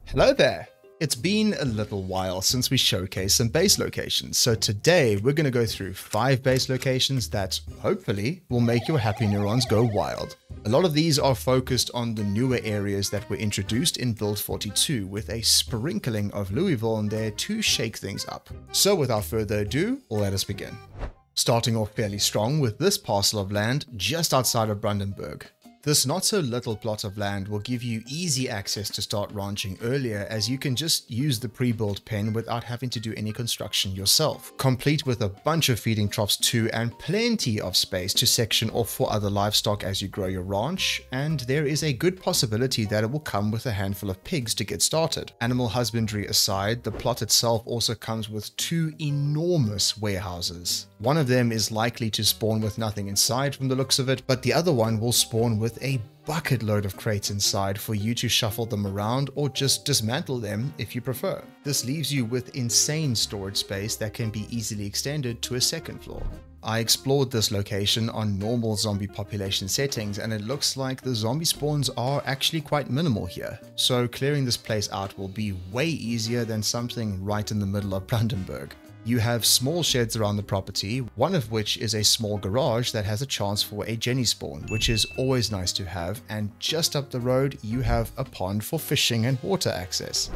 Hello there! It's been a little while since we showcased some base locations, so today we're going to go through 5 base locations that, hopefully, will make your happy neurons go wild. A lot of these are focused on the newer areas that were introduced in Build 42, with a sprinkling of Louisville in there to shake things up. So without further ado, let us begin. Starting off fairly strong with this parcel of land just outside of Brandenburg. This not so little plot of land will give you easy access to start ranching earlier, as you can just use the pre-built pen without having to do any construction yourself, complete with a bunch of feeding troughs too and plenty of space to section off for other livestock as you grow your ranch, and there is a good possibility that it will come with a handful of pigs to get started. Animal husbandry aside, the plot itself also comes with 2 enormous warehouses. One of them is likely to spawn with nothing inside from the looks of it, but the other one will spawn with a bucket load of crates inside for you to shuffle them around or just dismantle them if you prefer. This leaves you with insane storage space that can be easily extended to a second floor. I explored this location on normal zombie population settings, and it looks like the zombie spawns are actually quite minimal here, so clearing this place out will be way easier than something right in the middle of Brandenburg. You have small sheds around the property, one of which is a small garage that has a chance for a Jenny spawn, which is always nice to have, and just up the road you have a pond for fishing and water access.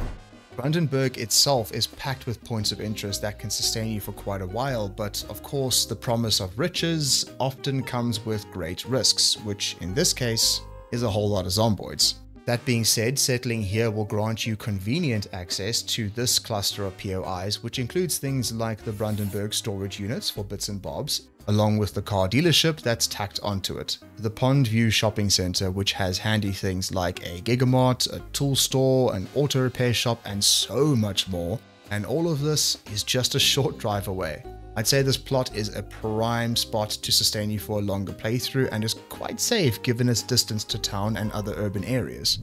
Brandenburg itself is packed with points of interest that can sustain you for quite a while, but of course the promise of riches often comes with great risks, which in this case is a whole lot of zomboids. That being said, settling here will grant you convenient access to this cluster of POIs, which includes things like the Brandenburg storage units for bits and bobs, along with the car dealership that's tacked onto it, the Pond View shopping center, which has handy things like a Gigamart, a tool store, an auto repair shop, and so much more, and all of this is just a short drive away. I'd say this plot is a prime spot to sustain you for a longer playthrough and is quite safe given its distance to town and other urban areas.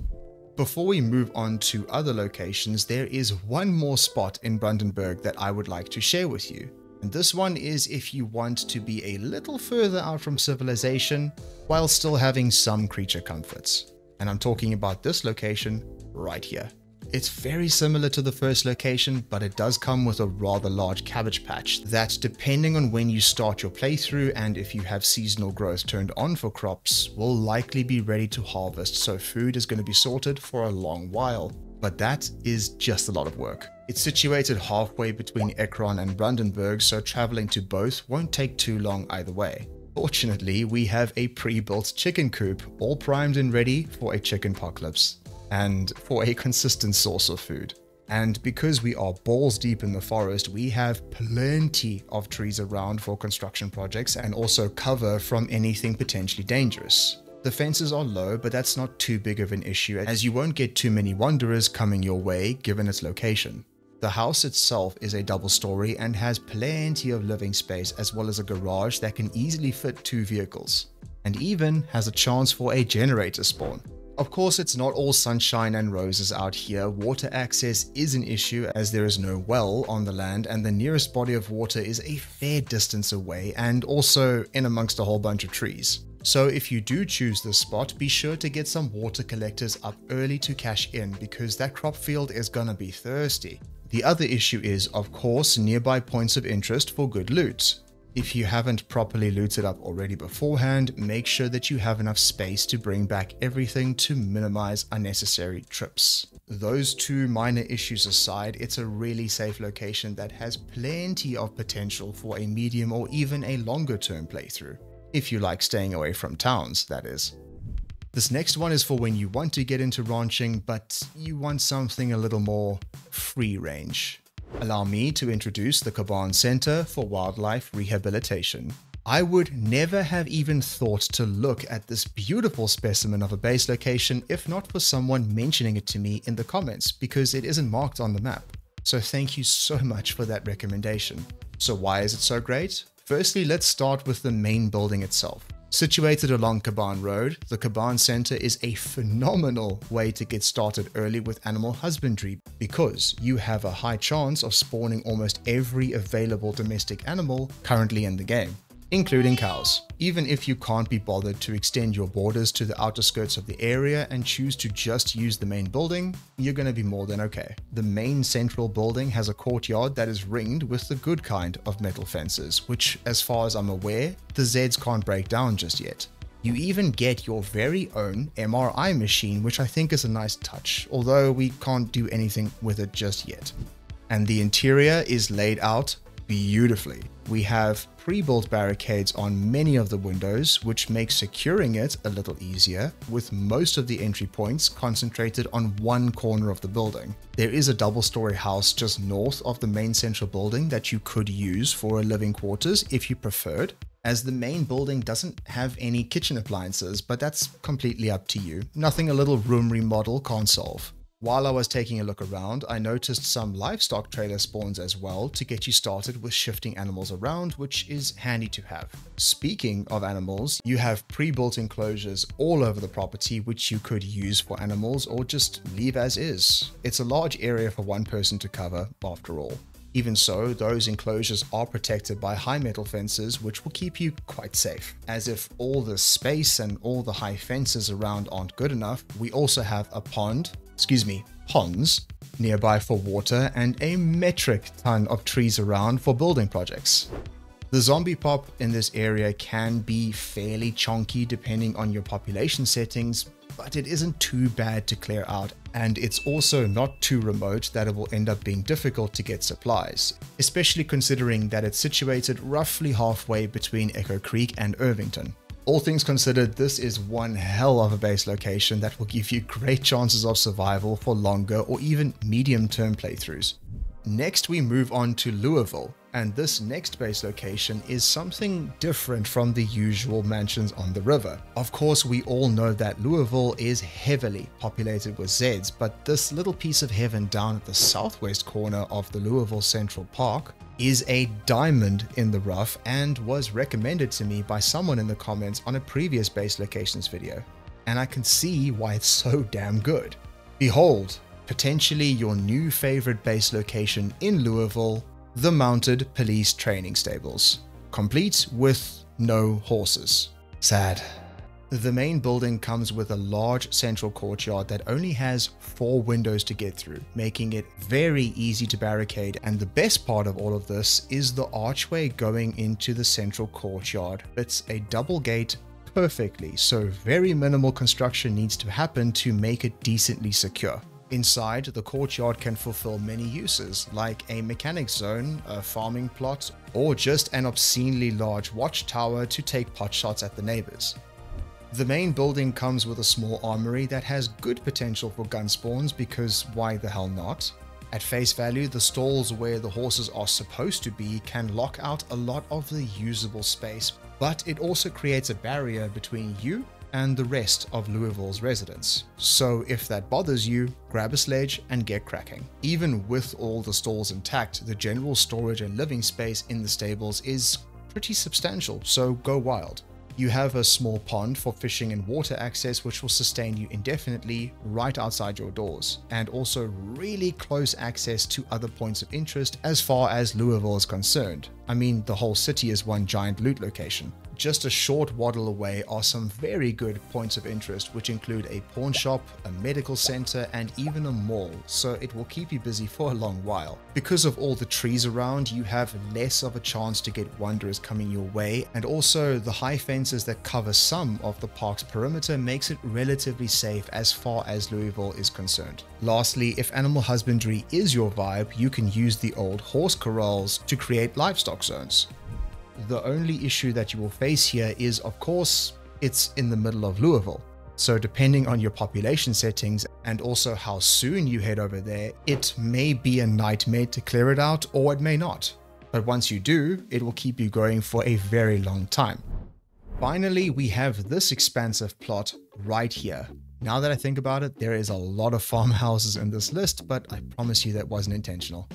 Before we move on to other locations, there is one more spot in Brandenburg that I would like to share with you. And this one is if you want to be a little further out from civilization while still having some creature comforts. And I'm talking about this location right here. It's very similar to the first location, but it does come with a rather large cabbage patch that, depending on when you start your playthrough and if you have seasonal growth turned on for crops, will likely be ready to harvest, so food is going to be sorted for a long while. But that is just a lot of work. It's situated halfway between Ekron and Brandenburg, so traveling to both won't take too long either way. Fortunately, we have a pre-built chicken coop, all primed and ready for a chicken apocalypse, and for a consistent source of food. And because we are balls deep in the forest, we have plenty of trees around for construction projects and also cover from anything potentially dangerous. The fences are low, but that's not too big of an issue, as you won't get too many wanderers coming your way given its location. The house itself is a double story and has plenty of living space, as well as a garage that can easily fit 2 vehicles, and even has a chance for a generator spawn. Of course, it's not all sunshine and roses out here. Water access is an issue, as there is no well on the land and the nearest body of water is a fair distance away and also in amongst a whole bunch of trees. So if you do choose this spot, be sure to get some water collectors up early to cash in, because that crop field is gonna be thirsty. The other issue is, of course, nearby points of interest for good loot. If you haven't properly looted up already beforehand, make sure that you have enough space to bring back everything to minimize unnecessary trips. Those 2 minor issues aside, it's a really safe location that has plenty of potential for a medium or even a longer term playthrough. If you like staying away from towns, that is. This next one is for when you want to get into ranching, but you want something a little more free range. Allow me to introduce the Caban Center for Wildlife Rehabilitation. I would never have even thought to look at this beautiful specimen of a base location if not for someone mentioning it to me in the comments, because it isn't marked on the map. So thank you so much for that recommendation. So why is it so great? Firstly, let's start with the main building itself. Situated along Caban Road, the Caban Center is a phenomenal way to get started early with animal husbandry, because you have a high chance of spawning almost every available domestic animal currently in the game. including cows. Even if you can't be bothered to extend your borders to the outer skirts of the area and choose to just use the main building, you're going to be more than okay. The main central building has a courtyard that is ringed with the good kind of metal fences, which, as far as I'm aware, the Zeds can't break down just yet. You even get your very own MRI machine, which I think is a nice touch, although we can't do anything with it just yet. And the interior is laid out beautifully. We have pre-built barricades on many of the windows, which makes securing it a little easier, with most of the entry points concentrated on one corner of the building. There is a double-story house just north of the main central building that you could use for a living quarters if you preferred, as the main building doesn't have any kitchen appliances, but that's completely up to you. Nothing a little room remodel can't solve. While I was taking a look around, I noticed some livestock trailer spawns as well to get you started with shifting animals around, which is handy to have. Speaking of animals, you have pre-built enclosures all over the property which you could use for animals or just leave as is. It's a large area for one person to cover after all. Even so, those enclosures are protected by high metal fences, which will keep you quite safe. As if all the space and all the high fences around aren't good enough, we also have a ponds nearby for water and a metric ton of trees around for building projects. The zombie pop in this area can be fairly chonky depending on your population settings, but it isn't too bad to clear out, and it's also not too remote that it will end up being difficult to get supplies, especially considering that it's situated roughly halfway between Echo Creek and Irvington. All things considered, this is one hell of a base location that will give you great chances of survival for longer or even medium-term playthroughs. Next, we move on to Louisville, and this next base location is something different from the usual mansions on the river. Of course, we all know that Louisville is heavily populated with Zeds, but this little piece of heaven down at the southwest corner of the Louisville Central Park is a diamond in the rough and was recommended to me by someone in the comments on a previous base locations video, and I can see why it's so damn good. Behold, potentially your new favorite base location in Louisville, the Mounted Police Training Stables, complete with no horses. Sad. The main building comes with a large central courtyard that only has 4 windows to get through, making it very easy to barricade, and the best part of all of this is the archway going into the central courtyard. It's a double gate perfectly, so very minimal construction needs to happen to make it decently secure. Inside, the courtyard can fulfill many uses, like a mechanics zone, a farming plot, or just an obscenely large watchtower to take potshots at the neighbors. The main building comes with a small armory that has good potential for gun spawns because why the hell not? At face value, the stalls where the horses are supposed to be can lock out a lot of the usable space, but it also creates a barrier between you and the rest of Louisville's residents. So if that bothers you, grab a sledge and get cracking. Even with all the stalls intact, the general storage and living space in the stables is pretty substantial, so go wild. You have a small pond for fishing and water access which will sustain you indefinitely right outside your doors, and also really close access to other points of interest as far as Louisville is concerned. I mean, the whole city is one giant loot location. Just a short waddle away are some very good points of interest, which include a pawn shop, a medical center, and even a mall, so it will keep you busy for a long while. Because of all the trees around, you have less of a chance to get wanderers coming your way, and also the high fences that cover some of the park's perimeter makes it relatively safe as far as Louisville is concerned. Lastly, if animal husbandry is your vibe, you can use the old horse corrals to create livestock zones. The only issue that you will face here is, of course, it's in the middle of Louisville. So depending on your population settings and also how soon you head over there, it may be a nightmare to clear it out or it may not. But once you do, it will keep you going for a very long time. Finally, we have this expansive plot right here. Now that I think about it, there is a lot of farmhouses in this list, but I promise you that wasn't intentional.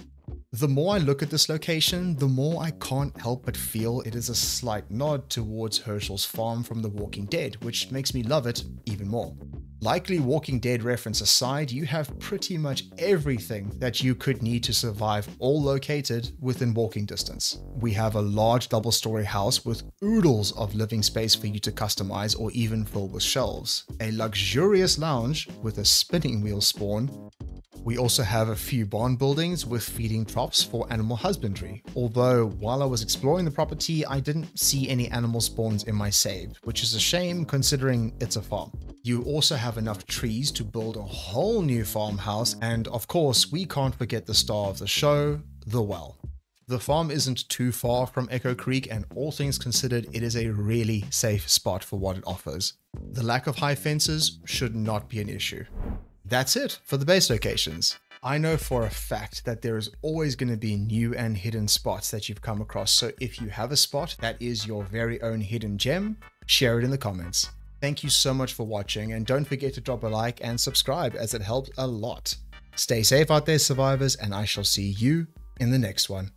The more I look at this location, the more I can't help but feel it is a slight nod towards Herschel's farm from The Walking Dead, which makes me love it even more. Likely Walking Dead reference aside, you have pretty much everything that you could need to survive, all located within walking distance. We have a large double-story house with oodles of living space for you to customize or even fill with shelves. A luxurious lounge with a spinning wheel spawn. We also have a few barn buildings with feeding troughs for animal husbandry, although while I was exploring the property, I didn't see any animal spawns in my save, which is a shame considering it's a farm. You also have enough trees to build a whole new farmhouse, and of course, we can't forget the star of the show, the well. The farm isn't too far from Echo Creek, and all things considered, it is a really safe spot for what it offers. The lack of high fences should not be an issue. That's it for the base locations. I know for a fact that there is always going to be new and hidden spots that you've come across, so if you have a spot that is your very own hidden gem, share it in the comments. Thank you so much for watching, and don't forget to drop a like and subscribe as it helps a lot. Stay safe out there, survivors, and I shall see you in the next one.